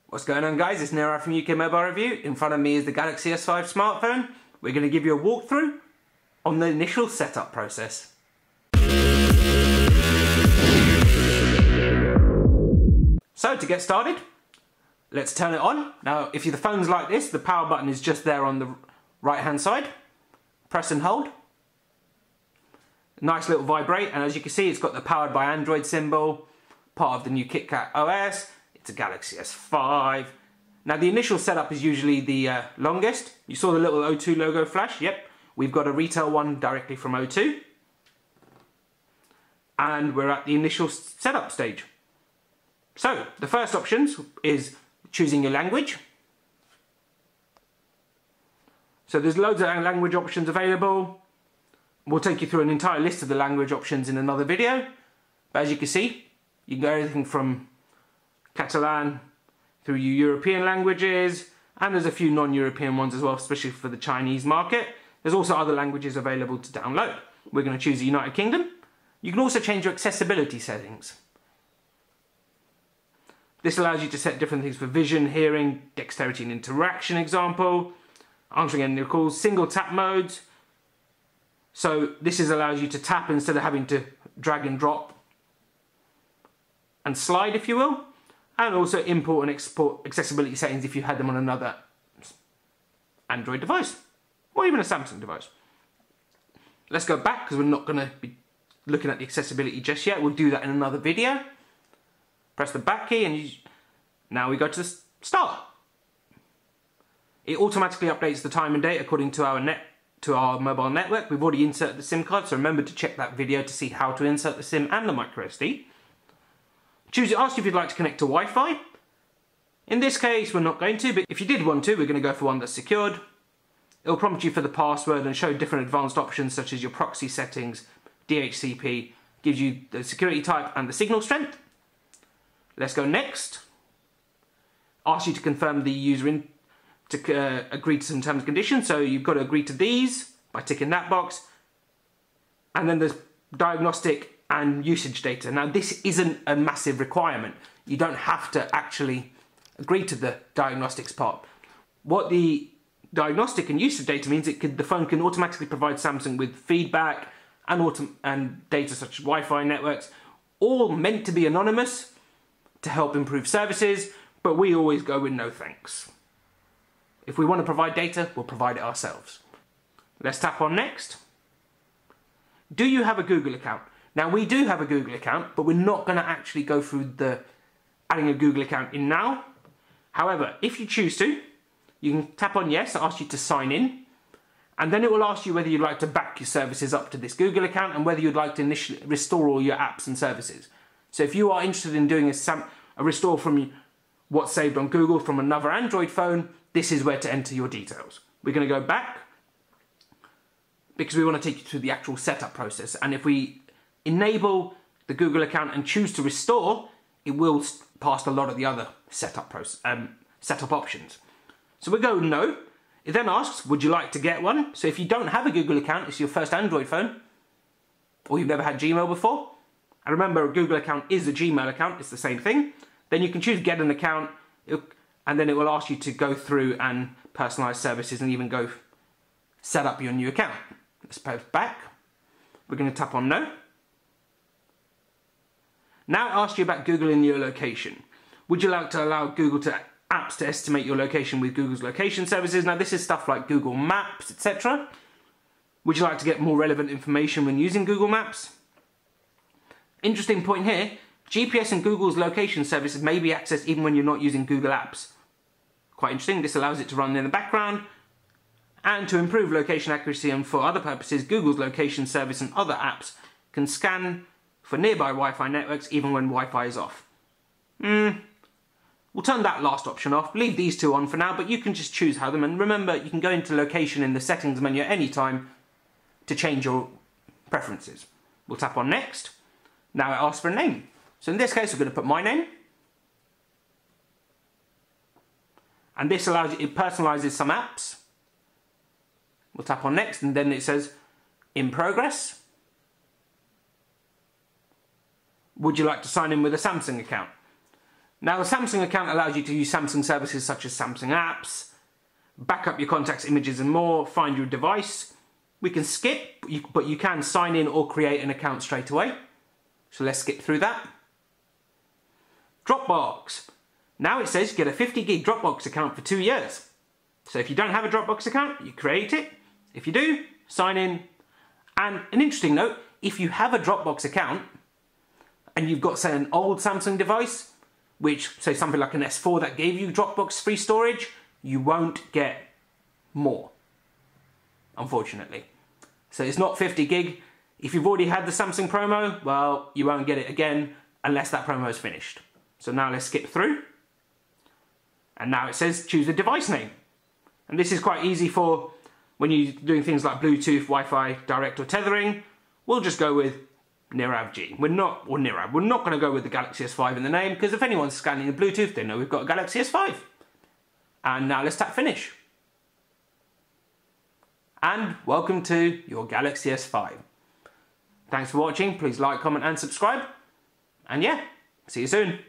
What's going on, guys? It's Nero from UK Mobile Review. In front of me is the Galaxy S5 smartphone. We're going to give you a walkthrough on the initial setup process. So to get started, let's turn it on. Now if the phone's like this, the power button is just there on the right hand side. Press and hold. Nice little vibrate, and as you can see it's got the powered by Android symbol, part of the new KitKat OS. It's a Galaxy S5. Now the initial setup is usually the longest. You saw the little O2 logo flash? Yep, we've got a retail one directly from O2. And we're at the initial setup stage. So the first options is choosing your language. So there's loads of language options available. We'll take you through an entire list of the language options in another video. But as you can see, you can go everything from Catalan through European languages, and there's a few non-European ones as well, especially for the Chinese market. There's also other languages available to download. We're going to choose the United Kingdom. You can also change your accessibility settings. This allows you to set different things for vision, hearing, dexterity and interaction example, answering any calls, single tap modes. So this allows you to tap instead of having to drag and drop and slide, if you will. And also import and export accessibility settings if you had them on another Android device or even a Samsung device. Let's go back because we're not going to be looking at the accessibility just yet. We'll do that in another video. Press the back key and now we go to start. It automatically updates the time and date according to our mobile network. We've already inserted the SIM card, so remember to check that video to see how to insert the SIM and the microSD. Ask you if you'd like to connect to Wi-Fi. In this case, we're not going to, but if you did want to, we're going to go for one that's secured. It'll prompt you for the password and show different advanced options such as your proxy settings, DHCP, gives you the security type and the signal strength. Let's go next. Ask you to confirm the user to agree to some terms and conditions, so you've got to agree to these by ticking that box. And then there's diagnostic and usage data. Now this isn't a massive requirement. You don't have to actually agree to the diagnostics part. What the diagnostic and usage data means, the phone can automatically provide Samsung with feedback and data such as Wi-Fi networks, all meant to be anonymous to help improve services, but we always go with no thanks. If we want to provide data, we'll provide it ourselves. Let's tap on next. Do you have a Google account? Now we do have a Google account, but we're not going to actually go through adding a Google account in now. However, if you choose to, you can tap on yes, it'll ask you to sign in, and then it will ask you whether you'd like to back your services up to this Google account and whether you'd like to initially restore all your apps and services. So if you are interested in doing a restore from what's saved on Google from another Android phone, this is where to enter your details. We're going to go back because we want to take you through the actual setup process, and if we enable the Google account and choose to restore, it will pass a lot of the other setup options. So we go no. It then asks, would you like to get one? So if you don't have a Google account, it's your first Android phone, or you've never had Gmail before, and remember a Google account is a Gmail account, it's the same thing, then you can choose get an account, and then it will ask you to go through and personalize services and even go set up your new account. Let's post back. We're going to tap on no. Now it asks you about Google in your location. Would you like to allow Google apps to estimate your location with Google's location services? Now this is stuff like Google Maps, etc. Would you like to get more relevant information when using Google Maps? Interesting point here, GPS and Google's location services may be accessed even when you're not using Google Apps. Quite interesting, this allows it to run in the background. And to improve location accuracy and for other purposes, Google's location service and other apps can scan for nearby Wi-Fi networks even when Wi-Fi is off. We'll turn that last option off, leave these two on for now, but you can just choose how them, and remember you can go into location in the settings menu at any time to change your preferences. We'll tap on next. Now it asks for a name. So in this case we're going to put my name. And this it personalizes some apps. We'll tap on next and then it says in progress. Would you like to sign in with a Samsung account? Now the Samsung account allows you to use Samsung services such as Samsung apps, back up your contacts, images and more, find your device. We can skip, but you can sign in or create an account straight away. So let's skip through that. Dropbox. Now it says get a 50 gig Dropbox account for 2 years. So if you don't have a Dropbox account, you create it. If you do, sign in. And an interesting note, if you have a Dropbox account and you've got, say, an old Samsung device, which, say, something like an S4 that gave you Dropbox free storage, you won't get more, unfortunately. So it's not 50 gig. If you've already had the Samsung promo, well, you won't get it again unless that promo is finished. So now let's skip through. And now it says choose a device name. And this is quite easy for when you're doing things like Bluetooth, Wi-Fi, direct or tethering. We'll just go with Nirav G. We're not going to go with the Galaxy S5 in the name, because if anyone's scanning the Bluetooth, they know we've got a Galaxy S5. And now let's tap finish. And welcome to your Galaxy S5. Thanks for watching. Please like, comment and subscribe. And yeah, see you soon.